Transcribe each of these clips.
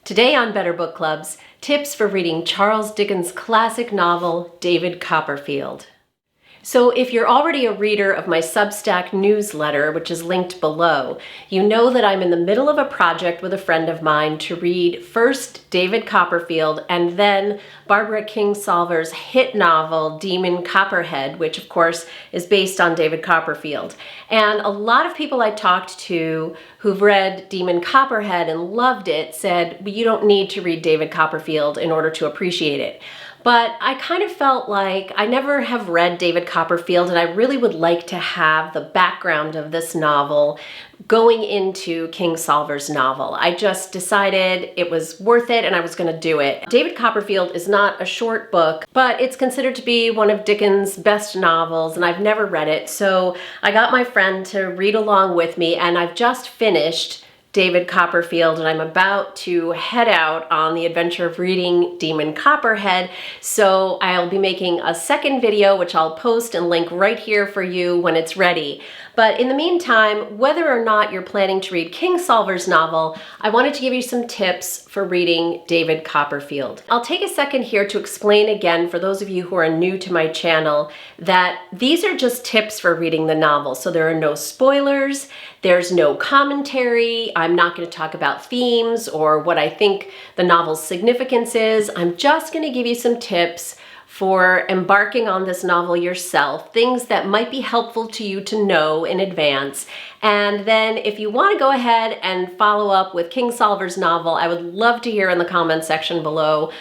Today on Better Book Clubs, tips for reading Charles Dickens' classic novel, David Copperfield. So if you're already a reader of my Substack newsletter, which is linked below, you know that I'm in the middle of a project with a friend of mine to read first David Copperfield and then Barbara Kingsolver's hit novel, Demon Copperhead, which of course is based on David Copperfield. And a lot of people I talked to who've read Demon Copperhead and loved it said, well, you don't need to read David Copperfield in order to appreciate it. But I kind of felt like I never have read David Copperfield, and I really would like to have the background of this novel going into Kingsolver's novel. I just decided it was worth it and I was going to do it. David Copperfield is not a short book, but it's considered to be one of Dickens' best novels, and I've never read it. So I got my friend to read along with me, and I've just finished David Copperfield, and I'm about to head out on the adventure of reading Demon Copperhead. So I'll be making a second video, which I'll post and link right here for you when it's ready. But in the meantime, whether or not you're planning to read Kingsolver's novel, I wanted to give you some tips for reading David Copperfield. I'll take a second here to explain again, for those of you who are new to my channel, that these are just tips for reading the novel. So there are no spoilers, there's no commentary, I'm not going to talk about themes or what I think the novel's significance is. I'm just going to give you some tips for embarking on this novel yourself, things that might be helpful to you to know in advance. And then if you want to go ahead and follow up with Kingsolver's novel, I would love to hear in the comments section below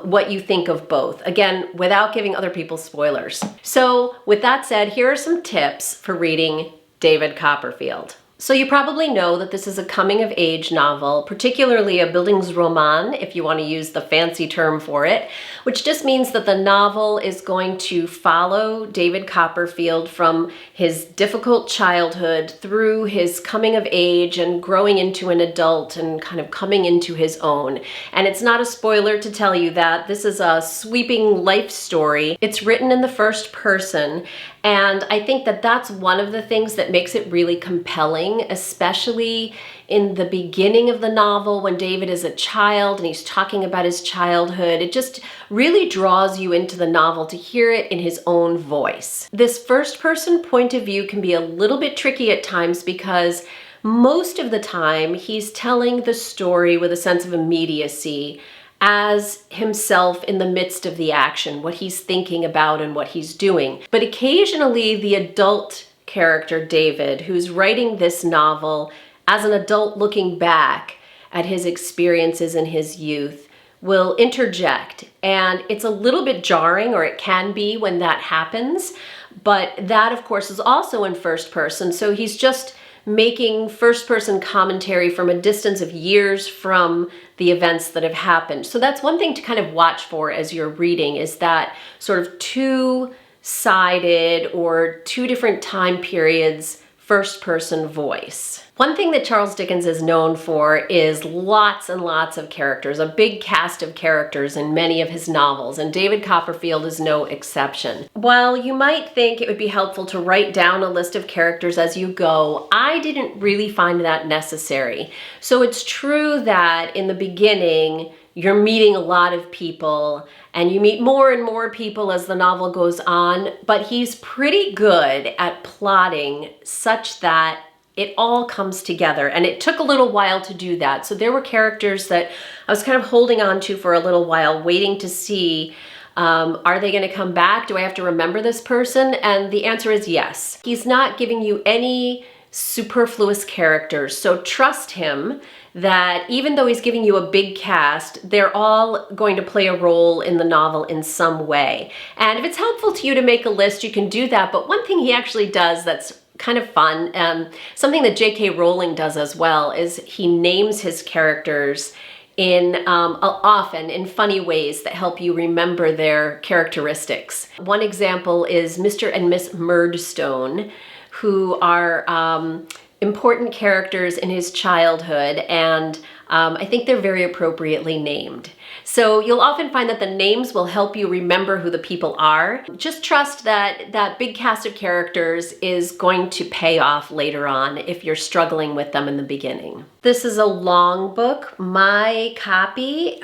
what you think of both. Again, without giving other people spoilers. So with that said, here are some tips for reading David Copperfield. So you probably know that this is a coming-of-age novel, particularly a Bildungsroman, if you want to use the fancy term for it, which just means that the novel is going to follow David Copperfield from his difficult childhood through his coming of age and growing into an adult and kind of coming into his own. And it's not a spoiler to tell you that this is a sweeping life story. It's written in the first person, and I think that that's one of the things that makes it really compelling, especially in the beginning of the novel when David is a child and he's talking about his childhood. It just really draws you into the novel to hear it in his own voice. This first-person point of view can be a little bit tricky at times because most of the time he's telling the story with a sense of immediacy as himself in the midst of the action, what he's thinking about and what he's doing. But occasionally the adult character, David, who's writing this novel as an adult looking back at his experiences in his youth, will interject. And it's a little bit jarring, or it can be when that happens, but that of course is also in first person, so he's just making first-person commentary from a distance of years from the events that have happened. So that's one thing to kind of watch for as you're reading, is that sort of two-sided or two different time periods first-person voice. One thing that Charles Dickens is known for is lots and lots of characters, a big cast of characters in many of his novels, and David Copperfield is no exception. While you might think it would be helpful to write down a list of characters as you go, I didn't really find that necessary. So it's true that in the beginning, you're meeting a lot of people, and you meet more and more people as the novel goes on, but he's pretty good at plotting such that it all comes together, and it took a little while to do that. So there were characters that I was kind of holding on to for a little while, waiting to see, are they going to come back? Do I have to remember this person? And the answer is yes. He's not giving you any superfluous characters, so trust him that even though he's giving you a big cast, they're all going to play a role in the novel in some way. And if it's helpful to you to make a list, you can do that. But one thing he actually does that's kind of fun, something that J.K. Rowling does as well, is he names his characters in often in funny ways that help you remember their characteristics. One example is Mr. and Miss Murdstone, who are important characters in his childhood, and I think they're very appropriately named. So you'll often find that the names will help you remember who the people are. Just trust that that big cast of characters is going to pay off later on if you're struggling with them in the beginning. This is a long book. My copy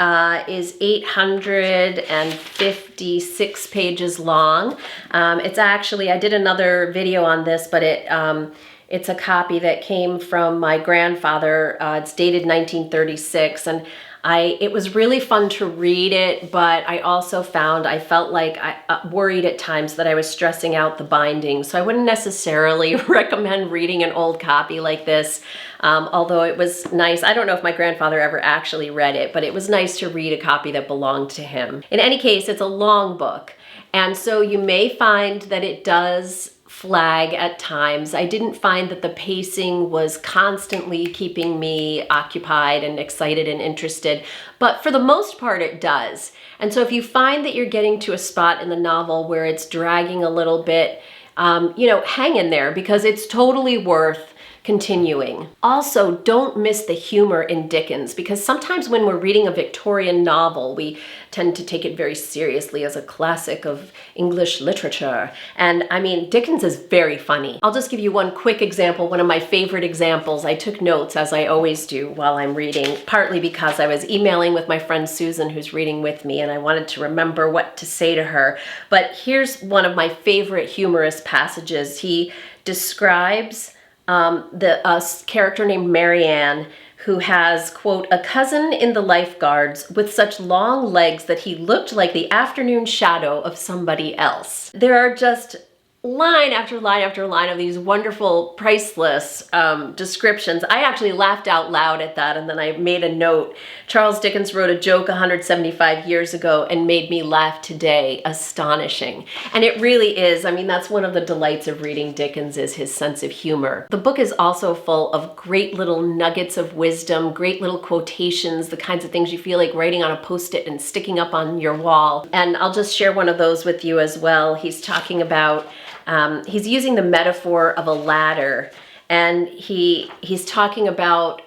is 856 pages long. It's actually, I did another video on this, but it's a copy that came from my grandfather. It's dated 1936, and it was really fun to read it, but I also I felt like I worried at times that I was stressing out the binding. So I wouldn't necessarily recommend reading an old copy like this, although it was nice. I don't know if my grandfather ever actually read it, but it was nice to read a copy that belonged to him. In any case, it's a long book, and so you may find that it does flag at times. I didn't find that the pacing was constantly keeping me occupied and excited and interested, but for the most part it does. And so if you find that you're getting to a spot in the novel where it's dragging a little bit, hang in there, because it's totally worth continuing. Also, don't miss the humor in Dickens, because sometimes when we're reading a Victorian novel, we tend to take it very seriously as a classic of English literature. And I mean, Dickens is very funny. I'll just give you one quick example, one of my favorite examples. I took notes, as I always do while I'm reading, partly because I was emailing with my friend Susan, who's reading with me, and I wanted to remember what to say to her. But here's one of my favorite humorous passages. He describes a character named Marianne, who has, quote, a cousin in the lifeguards with such long legs that he looked like the afternoon shadow of somebody else. There are just line after line after line of these wonderful, priceless descriptions. I actually laughed out loud at that, and then I made a note. Charles Dickens wrote a joke 175 years ago and made me laugh today. Astonishing. And it really is. I mean, that's one of the delights of reading Dickens, is his sense of humor. The book is also full of great little nuggets of wisdom, great little quotations, the kinds of things you feel like writing on a Post-it and sticking up on your wall. And I'll just share one of those with you as well. He's talking about he's using the metaphor of a ladder, and he's talking about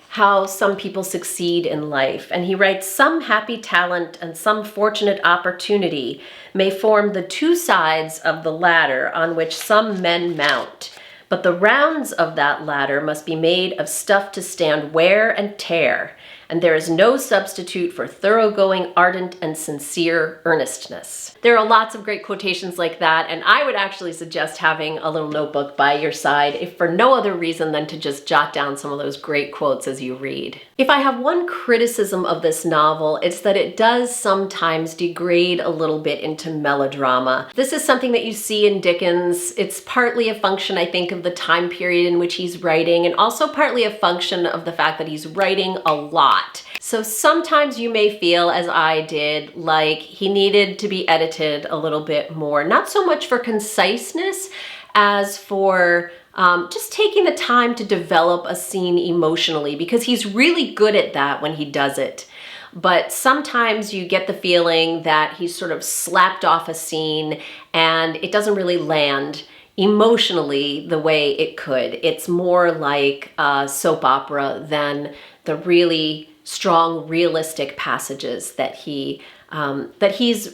how some people succeed in life. And he writes, some happy talent and some fortunate opportunity may form the two sides of the ladder on which some men mount. But the rounds of that ladder must be made of stuff to stand wear and tear, and there is no substitute for thoroughgoing, ardent, and sincere earnestness. There are lots of great quotations like that, and I would actually suggest having a little notebook by your side, if for no other reason than to just jot down some of those great quotes as you read. If I have one criticism of this novel, it's that it does sometimes degrade a little bit into melodrama. This is something that you see in Dickens. It's partly a function, I think, of the time period in which he's writing, and also partly a function of the fact that he's writing a lot. So sometimes you may feel, as I did, like he needed to be edited a little bit more. Not so much for conciseness as for just taking the time to develop a scene emotionally, because he's really good at that when he does it. But sometimes you get the feeling that he's sort of slapped off a scene and it doesn't really land emotionally the way it could. It's more like a soap opera than the really strong, realistic passages that he's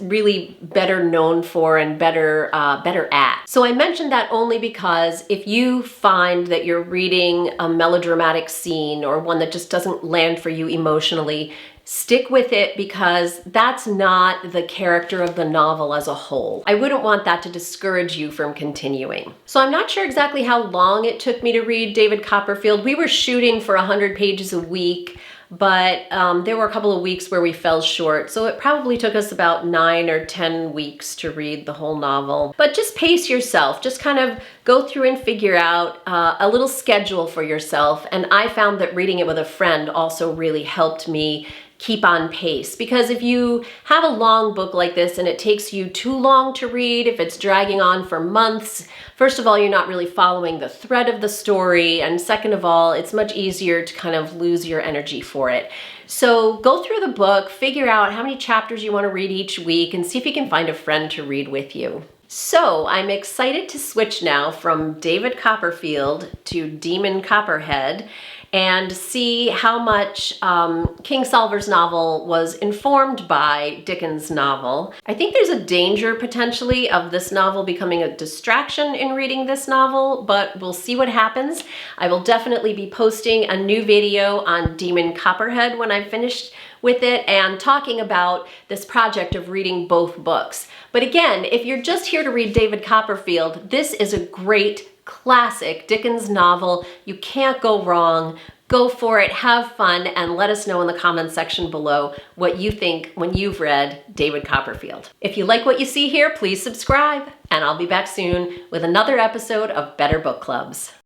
really better known for and better at. So I mentioned that only because if you find that you're reading a melodramatic scene or one that just doesn't land for you emotionally, stick with it, because that's not the character of the novel as a whole. I wouldn't want that to discourage you from continuing. So I'm not sure exactly how long it took me to read David Copperfield. We were shooting for 100 pages a week, but there were a couple of weeks where we fell short. So it probably took us about 9 or 10 weeks to read the whole novel. But just pace yourself, just kind of go through and figure out a little schedule for yourself. And I found that reading it with a friend also really helped me keep on pace, because if you have a long book like this and it takes you too long to read, if it's dragging on for months, first of all, you're not really following the thread of the story, and second of all, it's much easier to kind of lose your energy for it. So go through the book, figure out how many chapters you want to read each week, and see if you can find a friend to read with you. So I'm excited to switch now from David Copperfield to Demon Copperhead. and see how much Kingsolver's novel was informed by Dickens' novel. I think there's a danger potentially of this novel becoming a distraction in reading this novel, but we'll see what happens. I will definitely be posting a new video on Demon Copperhead when I've finished with it and talking about this project of reading both books. But again, if you're just here to read David Copperfield, this is a great classic Dickens novel. You can't go wrong. Go for it, have fun, and let us know in the comments section below what you think when you've read David Copperfield. If you like what you see here, please subscribe, and I'll be back soon with another episode of Better Book Clubs.